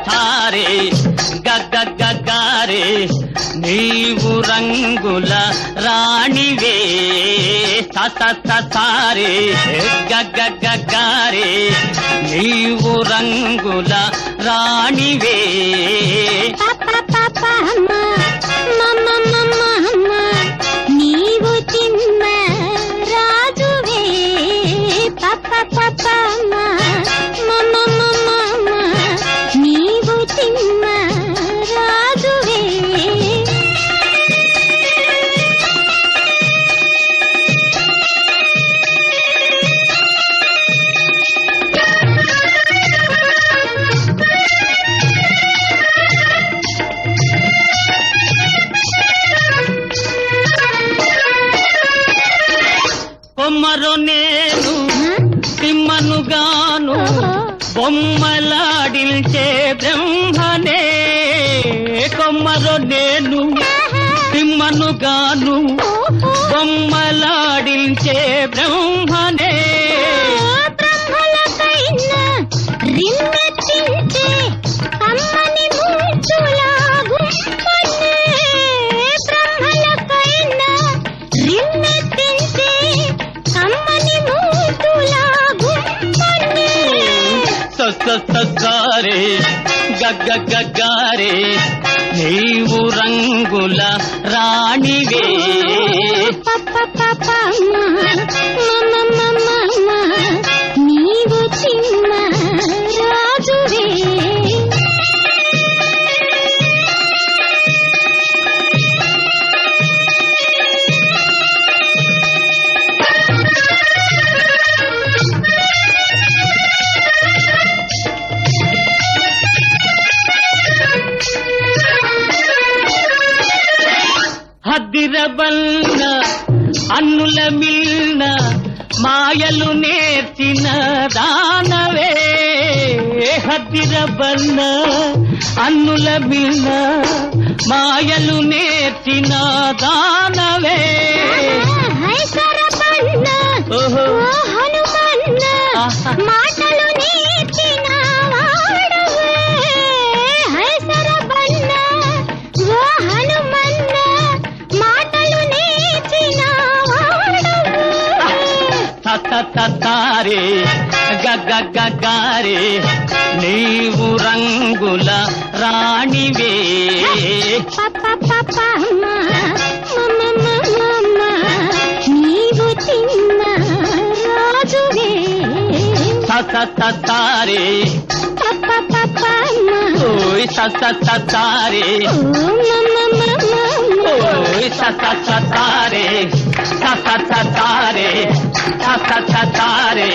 తారే గగగగారే నీవు రంగుల రాణివే తారే గగగగారే నీవు రంగుల రాణివే నీవు చిన్న రాజువే నీవు చిన్న రాజువే కొమ్మరో నేను తిమ్మనుగాను బొమ్మలాడిల్చే బ్రహ్మనే కొమ్మరో నేను తిమ్మనుగాను బొమ్మలాడిల్చే బ్రహ్మనే బ్రహ్మలకైనా రిమ్మెత్తించే అమ్మని మూచులాగు బ్రహ్మలకైనా రిమ్మెత్తించే అమ్మని మూచులాగు సారే గగగగారే నీవు రంగుల రాణివే నీవు చిన్న రాజువే హద్దిరబల్ల అన్నుల మిల్న మాయలు నేర్చిన దానవే హద్దిరబల్ల అన్నుల మిల్న మాయలు నేర్చిన దానవే మాటలు నేర్చిన తారే గగగగారే నీవు రంగుల రాణివే నీవు చిన్న రాజువే తారే ఓయ్ తారే ఓయ్ తారే తారే